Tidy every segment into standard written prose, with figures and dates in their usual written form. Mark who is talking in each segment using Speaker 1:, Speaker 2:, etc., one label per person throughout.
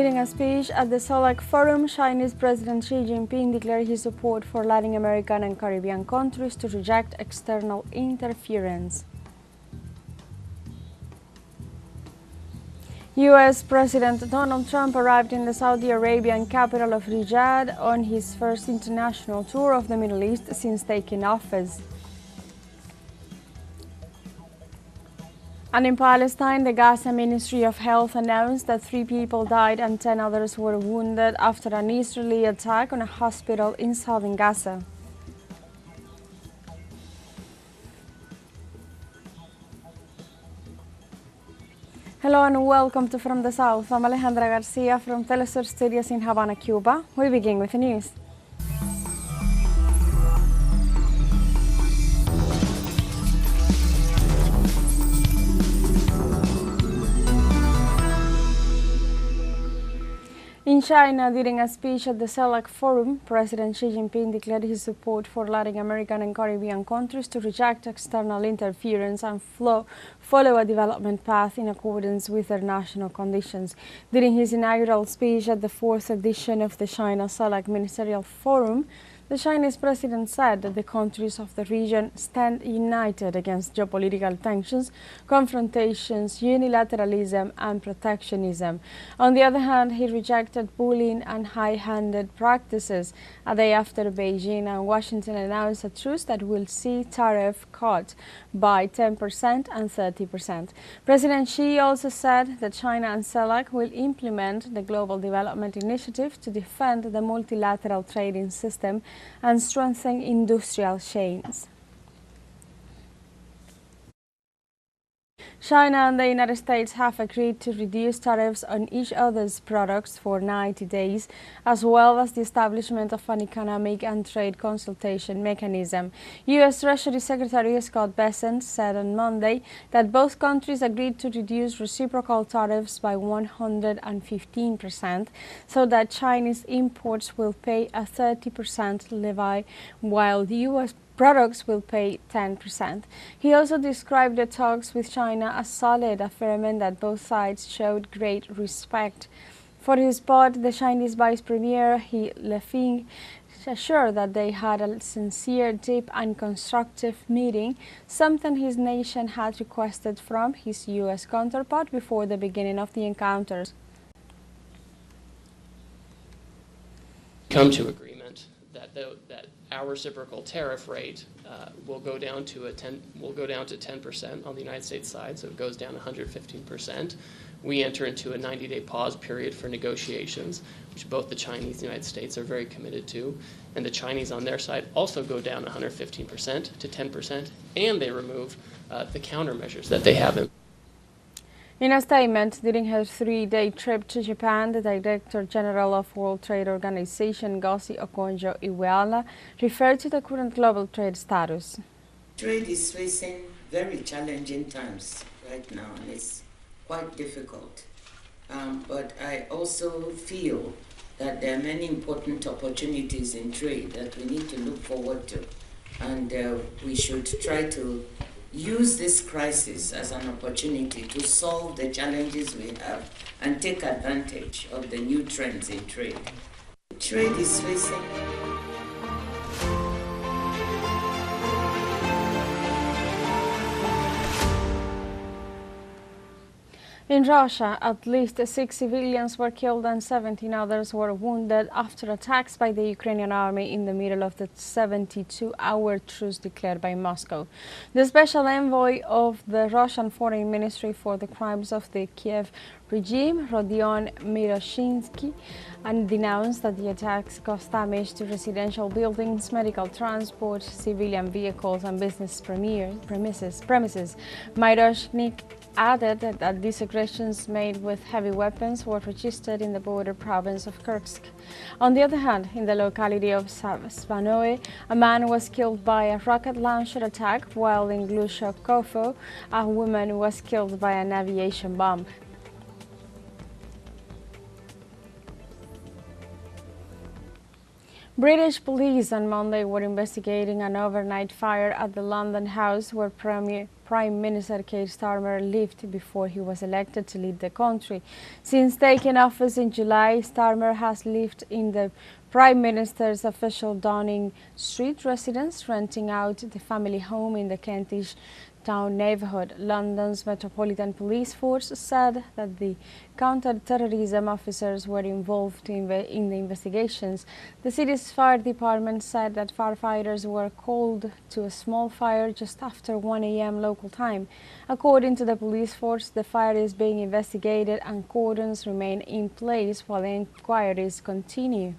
Speaker 1: During a speech at the SELEC Forum, Chinese President Xi Jinping declared his support for Latin American and Caribbean countries to reject external interference. U.S. President Donald Trump arrived in the Saudi Arabian capital of Riyadh on his first international tour of the Middle East since taking office. And in Palestine, the Gaza Ministry of Health announced that 3 people died and 10 others were wounded after an Israeli attack on a hospital in southern Gaza. Hello and welcome to From the South. I'm Alejandra Garcia from teleSUR Studios in Havana, Cuba. We begin with the news. In China, during a speech at the SELEC Forum, President Xi Jinping declared his support for Latin American and Caribbean countries to reject external interference and follow a development path in accordance with their national conditions. During his inaugural speech at the 4th edition of the China SELEC Ministerial Forum, the Chinese president said that the countries of the region stand united against geopolitical tensions, confrontations, unilateralism and protectionism. On the other hand, he rejected bullying and high-handed practices a day after Beijing and Washington announced a truce that will see tariff cut by 10% and 30%. President Xi also said that China and SELEC will implement the Global Development Initiative to defend the multilateral trading system and strengthen industrial chains. China and the United States have agreed to reduce tariffs on each other's products for 90 days, as well as the establishment of an economic and trade consultation mechanism. U.S. Treasury Secretary Scott Bessent said on Monday that both countries agreed to reduce reciprocal tariffs by 115%, so that Chinese imports will pay a 30% levy, while the U.S. products will pay 10%. He also described the talks with China as solid, affirming that both sides showed great respect. For his part, the Chinese Vice Premier He Lefeng assured that they had a sincere, deep and constructive meeting, something his nation had requested from his U.S. counterpart before the beginning of the encounters.
Speaker 2: Come to agreement that our reciprocal tariff rate will go down to 10% on the United States side, so it goes down 115%. We enter into a 90-day pause period for negotiations, which both the Chinese and the United States are very committed to, and the Chinese on their side also go down 115% to 10%, and they remove the countermeasures that they have.
Speaker 1: In a statement during her 3-day trip to Japan, the Director General of World Trade Organization, Ngozi Okonjo-Iweala, referred to the current global trade status.
Speaker 3: Trade is facing very challenging times right now, and it's quite difficult. But I also feel that there are many important opportunities in trade that we need to look forward to, and we should try to use this crisis as an opportunity to solve the challenges we have and take advantage of the new trends in trade. Trade is facing
Speaker 1: In Russia, at least 6 civilians were killed and 17 others were wounded after attacks by the Ukrainian army in the middle of the 72-hour truce declared by Moscow. The special envoy of the Russian Foreign Ministry for the crimes of the Kiev regime, Rodion Miroshinsky, and denounced that the attacks caused damage to residential buildings, medical transport, civilian vehicles and business premises. Miroshnik added that these aggressions made with heavy weapons were registered in the border province of Kursk. On the other hand, in the locality of Svanoe, a man was killed by a rocket launcher attack, while in Glushakovo, a woman was killed by an aviation bomb. British police on Monday were investigating an overnight fire at the London house where Prime Minister Keir Starmer lived before he was elected to lead the country. Since taking office in July, Starmer has lived in the Prime Minister's official Downing Street residence, renting out the family home in the Kentish Town neighbourhood. London's Metropolitan Police Force said that the counter-terrorism officers were involved in the investigations. The city's fire department said that firefighters were called to a small fire just after 1 a.m. local time. According to the police force, the fire is being investigated and cordons remain in place while the inquiries continue.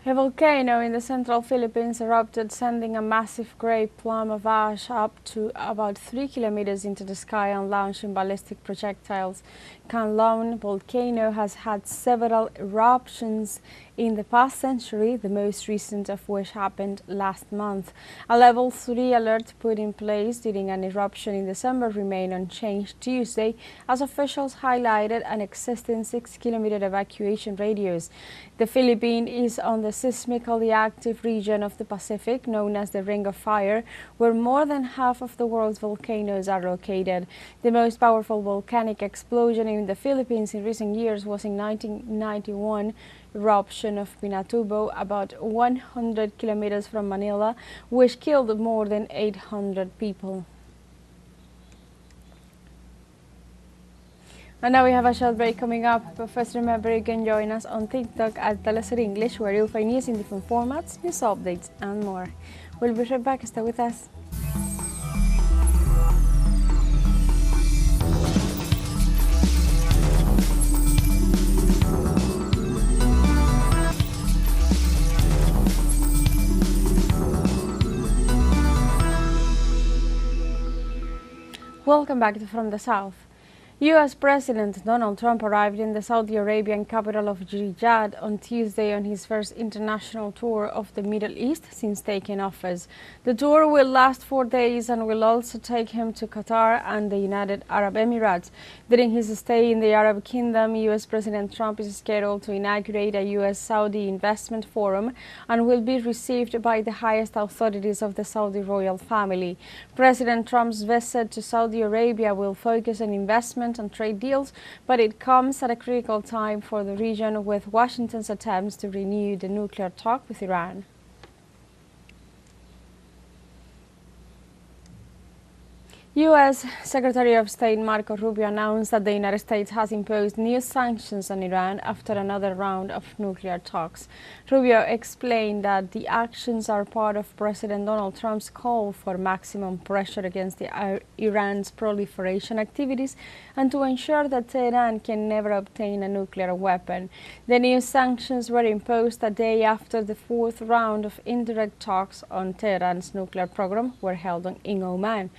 Speaker 1: A volcano in the central Philippines erupted, sending a massive grey plume of ash up to about 3 kilometers into the sky and launching ballistic projectiles. Canlaon volcano has had several eruptions in the past century, the most recent of which happened last month. A level 3 alert put in place during an eruption in December remained unchanged Tuesday, as officials highlighted an existing 6-kilometer evacuation radius. The Philippines is on the seismically active region of the Pacific, known as the Ring of Fire, where more than half of the world's volcanoes are located. The most powerful volcanic explosion in the Philippines in recent years was in 1991 eruption of Pinatubo, about 100 kilometers from Manila, which killed more than 800 people. And now we have a short break coming up, but first remember you can join us on TikTok at teleSUR English, where you'll find news in different formats, news updates and more. We'll be right back, stay with us. Welcome back to From the South. U.S. President Donald Trump arrived in the Saudi Arabian capital of Riyadh on Tuesday on his first international tour of the Middle East since taking office. The tour will last 4 days and will also take him to Qatar and the United Arab Emirates. During his stay in the Arab Kingdom, U.S. President Trump is scheduled to inaugurate a U.S.-Saudi investment forum and will be received by the highest authorities of the Saudi royal family. President Trump's visit to Saudi Arabia will focus on investment and trade deals, but it comes at a critical time for the region, with Washington's attempts to renew the nuclear talk with Iran. U.S. Secretary of State Marco Rubio announced that the United States has imposed new sanctions on Iran after another round of nuclear talks. Rubio explained that the actions are part of President Donald Trump's call for maximum pressure against Iran's proliferation activities and to ensure that Tehran can never obtain a nuclear weapon. The new sanctions were imposed a day after the fourth round of indirect talks on Tehran's nuclear program were held in Oman.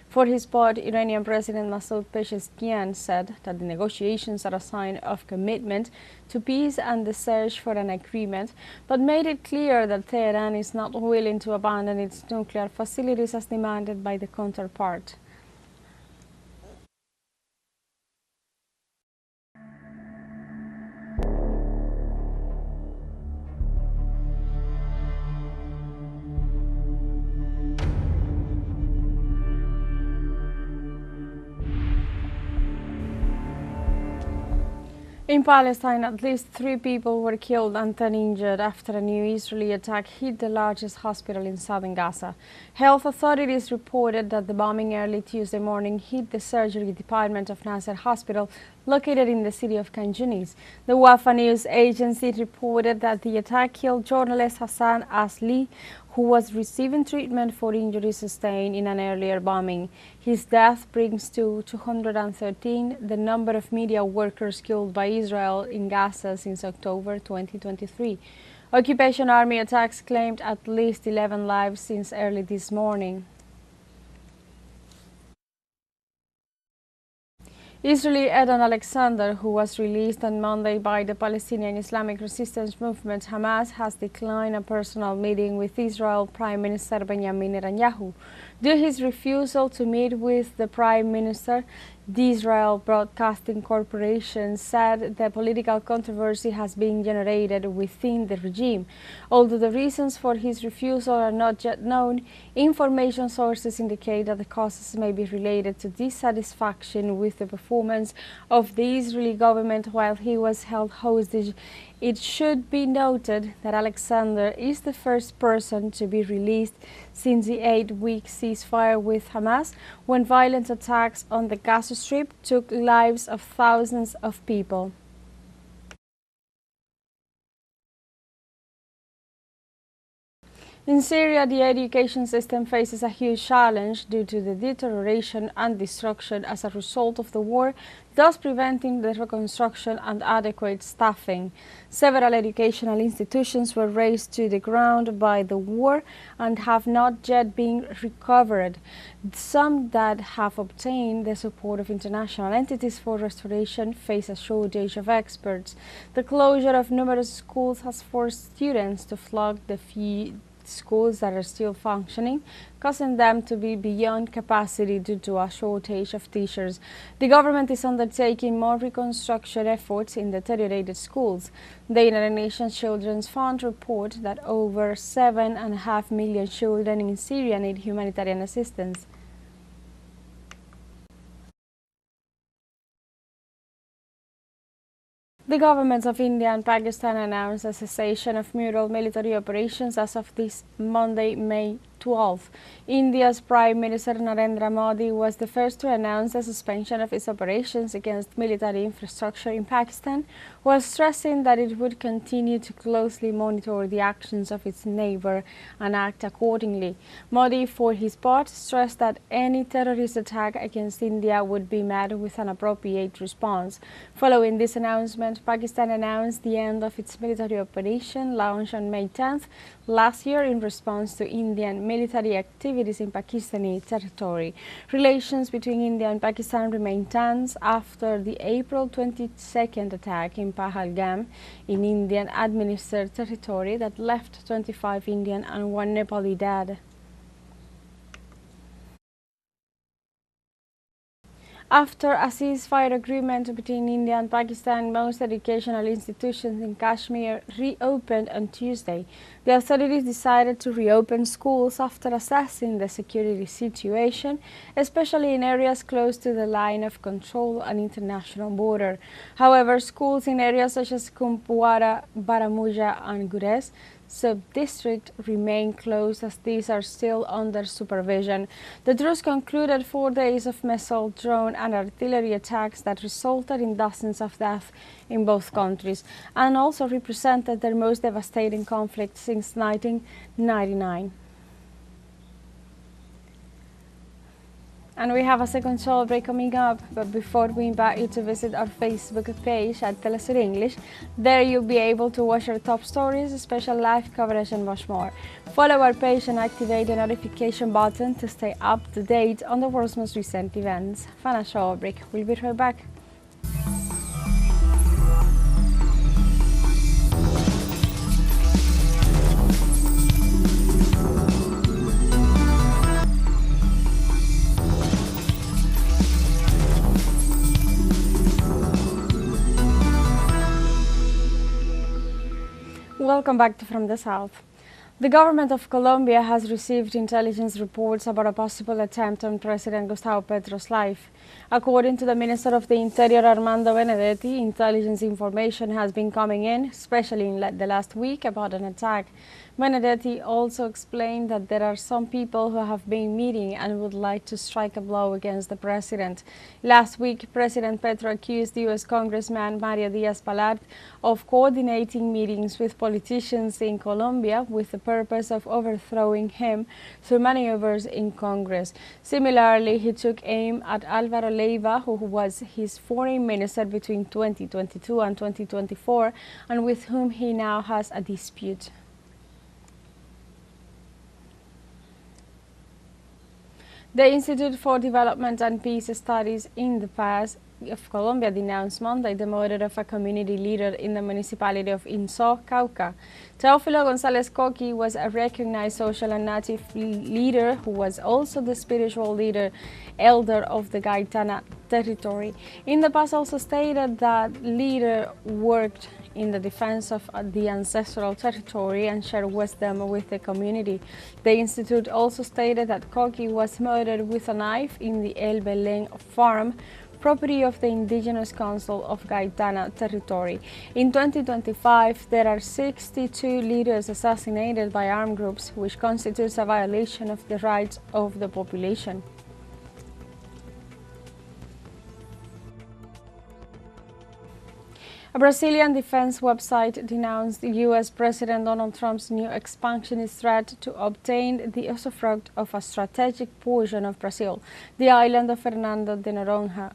Speaker 1: For his part, Iranian President Masoud Pezeshkian said that the negotiations are a sign of commitment to peace and the search for an agreement, but made it clear that Tehran is not willing to abandon its nuclear facilities as demanded by the counterpart. In Palestine, at least 3 people were killed and 10 injured after a new Israeli attack hit the largest hospital in southern Gaza. Health authorities reported that the bombing early Tuesday morning hit the surgery department of Nasser Hospital, located in the city of Khan Yunis. The Wafa news agency reported that the attack killed journalist Hassan Asli, who was receiving treatment for injuries sustained in an earlier bombing. His death brings to 213 the number of media workers killed by Israel in Gaza since October 2023. Occupation Army attacks claimed at least 11 lives since early this morning. Israeli Adon Alexander, who was released on Monday by the Palestinian Islamic Resistance Movement Hamas, has declined a personal meeting with Israel Prime Minister Benjamin Netanyahu. Due to his refusal to meet with the Prime Minister, the Israel Broadcasting Corporation said the political controversy has been generated within the regime. Although the reasons for his refusal are not yet known, information sources indicate that the causes may be related to dissatisfaction with the performance of the Israeli government while he was held hostage. It should be noted that Alexander is the first person to be released since the 8-week ceasefire with Hamas, when violent attacks on the Gaza Strip took lives of thousands of people. In Syria, the education system faces a huge challenge due to the deterioration and destruction as a result of the war, thus preventing the reconstruction and adequate staffing. Several educational institutions were razed to the ground by the war and have not yet been recovered. Some that have obtained the support of international entities for restoration face a shortage of experts. The closure of numerous schools has forced students to flock the few schools that are still functioning, causing them to be beyond capacity due to a shortage of teachers. The government is undertaking more reconstruction efforts in deteriorated schools. The United Nations Children's Fund reports that over 7.5 million children in Syria need humanitarian assistance. The governments of India and Pakistan announced a cessation of mutual military operations as of this Monday, May 12. India's Prime Minister Narendra Modi was the first to announce the suspension of its operations against military infrastructure in Pakistan, while stressing that it would continue to closely monitor the actions of its neighbor and act accordingly. Modi, for his part, stressed that any terrorist attack against India would be met with an appropriate response. Following this announcement, Pakistan announced the end of its military operation launched on May 10th last year in response to Indian military activities in Pakistani territory. Relations between India and Pakistan remain tense after the April 22nd attack in Pahalgam in Indian-administered territory that left 25 Indian and 1 Nepali dead. After a ceasefire agreement between India and Pakistan, most educational institutions in Kashmir reopened on Tuesday. The authorities decided to reopen schools after assessing the security situation, especially in areas close to the line of control and international border. However, schools in areas such as Kumpwara, Baramulla and Gurez sub-district remain closed as these are still under supervision. The truce concluded 4 days of missile, drone and artillery attacks that resulted in dozens of deaths in both countries and also represented their most devastating conflict since 1999. And we have a second show break coming up, but before we invite you to visit our Facebook page at teleSUR English. There you'll be able to watch our top stories, special live coverage and much more. Follow our page and activate the notification button to stay up to date on the world's most recent events. Final show break. We'll be right back. Welcome back to From the South. The government of Colombia has received intelligence reports about a possible attempt on President Gustavo Petro's life. According to the Minister of the Interior, Armando Benedetti, intelligence information has been coming in, especially in the last week, about an attack. Benedetti also explained that there are some people who have been meeting and would like to strike a blow against the president. Last week, President Petro accused U.S. Congressman Mario Diaz-Balart of coordinating meetings with politicians in Colombia with the purpose of overthrowing him through maneuvers in Congress. Similarly, he took aim at Álvaro Leiva, who was his foreign minister between 2022 and 2024, and with whom he now has a dispute. The Institute for Development and Peace Studies in the past of Colombia denounced Monday the murder of a community leader in the municipality of Inso, Cauca. Teófilo González Coqui was a recognized social and native leader who was also the spiritual leader elder of the Gaitana territory. In the past also stated that leader worked in the defense of the ancestral territory and shared wisdom with the community. The institute also stated that Coqui was murdered with a knife in the El Belén farm, property of the Indigenous Council of Gaitana territory. In 2025, there are 62 leaders assassinated by armed groups, which constitutes a violation of the rights of the population. A Brazilian defense website denounced U.S. President Donald Trump's new expansionist threat to obtain the usufruct of a strategic portion of Brazil, the island of Fernando de Noronha.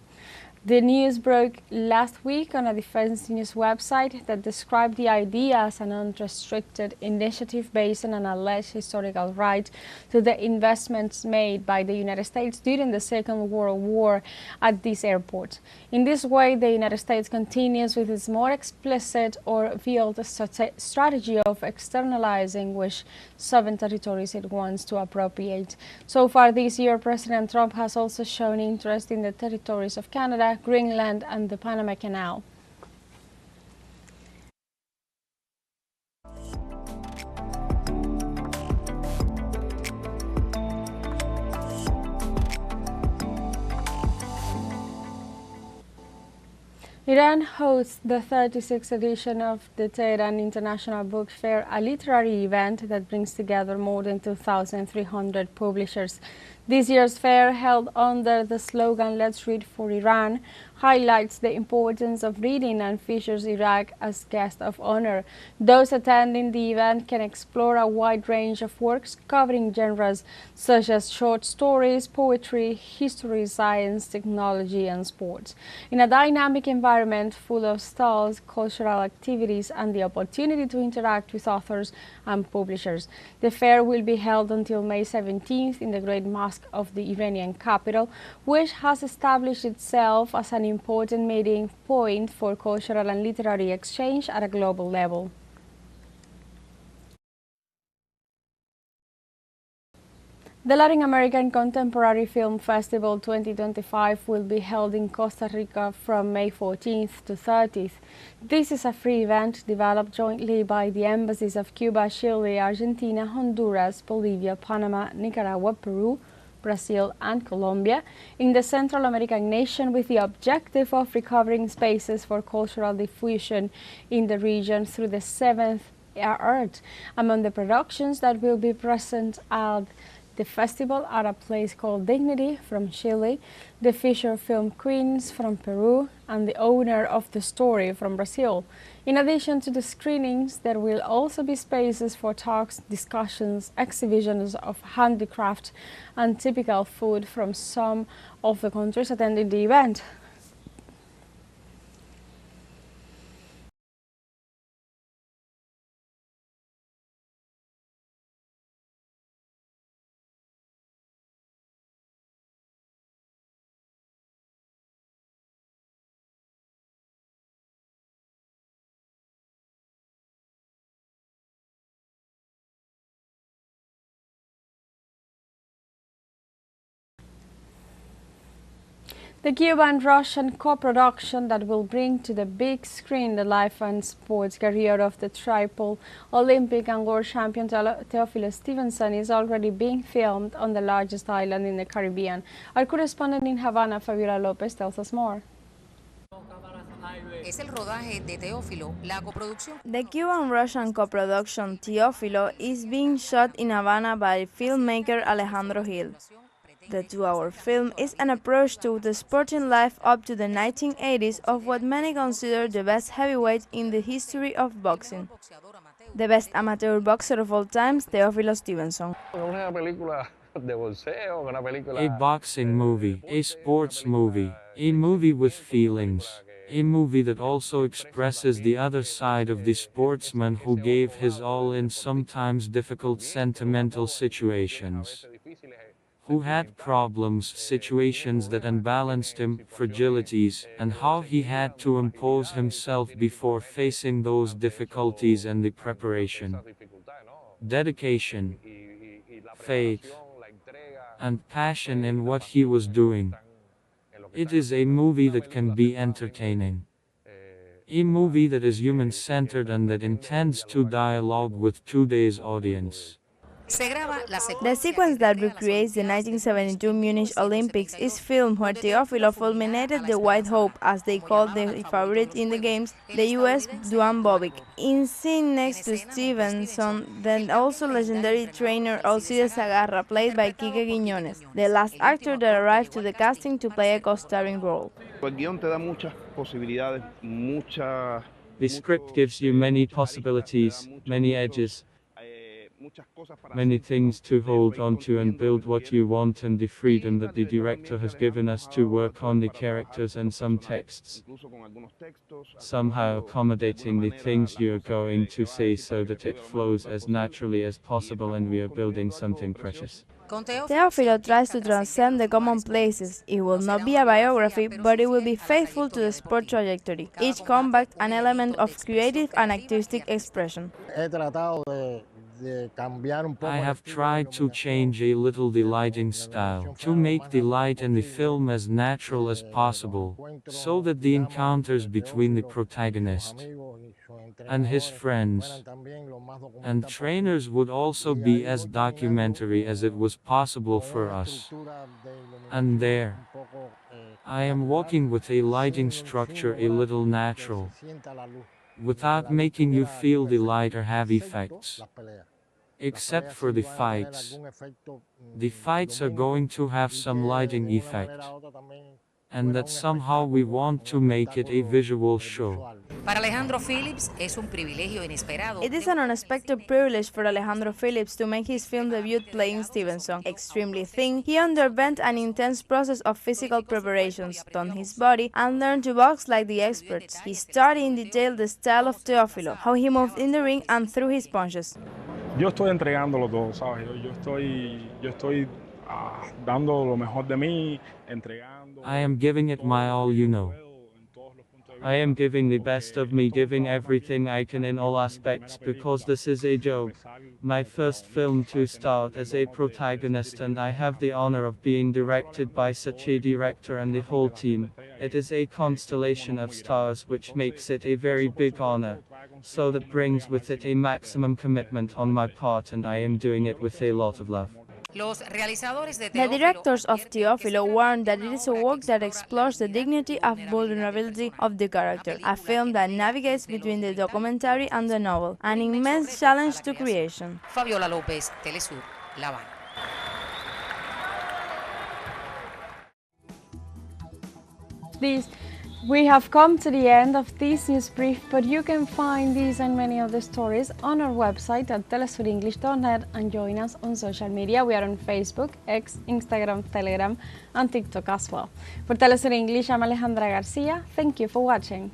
Speaker 1: The news broke last week on a defense news website that described the idea as an unrestricted initiative based on an alleged historical right to the investments made by the United States during the Second World War at this airport. In this way, the United States continues with its more explicit or veiled strategy of externalizing which sovereign territories it wants to appropriate. So far this year, President Trump has also shown interest in the territories of Canada, Greenland and the Panama Canal. Iran hosts the 36th edition of the Tehran International Book Fair, a literary event that brings together more than 2,300 publishers. This year's fair, held under the slogan "Let's Read for Iran," highlights the importance of reading and features Iraq as guest of honor. Those attending the event can explore a wide range of works covering genres such as short stories, poetry, history, science, technology, and sports. In a dynamic environment full of stalls, cultural activities, and the opportunity to interact with authors and publishers. The fair will be held until May 17th in the Great Mosque of the Iranian capital, which has established itself as an important meeting point for cultural and literary exchange at a global level. The Latin American Contemporary Film Festival 2025 will be held in Costa Rica from May 14th to 30th. This is a free event developed jointly by the embassies of Cuba, Chile, Argentina, Honduras, Bolivia, Panama, Nicaragua, Peru, Brazil and Colombia in the Central American nation, with the objective of recovering spaces for cultural diffusion in the region through the seventh art. Among the productions that will be present at the festival are a place called Dignity from Chile, the feature film Queens from Peru, and The Owner of the Story from Brazil. In addition to the screenings, there will also be spaces for talks, discussions, exhibitions of handicraft and typical food from some of the countries attending the event. The Cuban-Russian co-production that will bring to the big screen the life and sports career of the triple Olympic and world champion Teófilo Stevenson is already being filmed on the largest island in the Caribbean. Our correspondent in Havana, Fabiola Lopez, tells us more.
Speaker 4: The Cuban-Russian co-production Teófilo is being shot in Havana by filmmaker Alejandro Gil. The 2-hour film is an approach to the sporting life up to the 1980s of what many consider the best heavyweight in the history of boxing. The best amateur boxer of all times, Teófilo Stevenson.
Speaker 5: A boxing movie, a sports movie, a movie with feelings, a movie that also expresses the other side of the sportsman who gave his all in sometimes difficult sentimental situations. who had problems, situations that unbalanced him, fragilities, and how he had to impose himself before facing those difficulties and the preparation, dedication, faith, and passion in what he was doing. It is a movie that can be entertaining. A movie that is human-centered and that intends to dialogue with today's audience.
Speaker 4: The sequence that recreates the 1972 Munich Olympics is filmed where Teófilo fulminated the White Hope, as they called the favorite in the games, the US Duane Bobic, in scene next to Stevenson, then also legendary trainer Alcides Agarra, played by Quique Quiñones, the last actor that arrived to the casting to play a co-starring role.
Speaker 5: The script gives you many possibilities, many edges, many things to hold on to and build what you want, and the freedom that the director has given us to work on the characters and some texts, somehow accommodating the things you're going to say so that it flows as naturally as possible and we are building something precious.
Speaker 4: Teófilo tries to transcend the commonplaces. It will not be a biography, but it will be faithful to the sport trajectory, each combat an element of creative and artistic expression.
Speaker 5: I have tried to change a little the lighting style, to make the light in the film as natural as possible, so that the encounters between the protagonist and his friends and trainers would also be as documentary as it was possible for us. And there, I am working with a lighting structure a little natural, without making you feel the light or have effects. Except for the fights. The fights are going to have some lighting effect. And that somehow we want to make it a visual show.
Speaker 4: It is an unexpected privilege for Alejandro Phillips to make his film debut playing Stevenson. Extremely thin, he underwent an intense process of physical preparations, toned his body, and learned to box like the experts. He studied in detail the style of Teófilo, how he moved in the ring and threw his punches.
Speaker 6: Yo estoy entregándolo todo, ¿sabes? Yo estoy dando lo mejor de mí, entregando.
Speaker 5: I am giving it my all, you know. I am giving the best of me, giving everything I can in all aspects, because this is a joke. My first film to start as a protagonist, and I have the honor of being directed by such a director and the whole team. It is a constellation of stars which makes it a very big honor. So that brings with it a maximum commitment on my part, and I am doing it with a lot of love.
Speaker 4: The directors of Teófilo warn that it is a work that explores the dignity and vulnerability of the character, a film that navigates between the documentary and the novel, an immense challenge to creation.
Speaker 7: Fabiola López, teleSUR, La Habana.
Speaker 1: We have come to the end of this news brief, but you can find these and many other stories on our website at telesurenglish.net and join us on social media. We are on Facebook, X, Instagram, Telegram, and TikTok as well. For Telesur English, I'm Alejandra Garcia. Thank you for watching.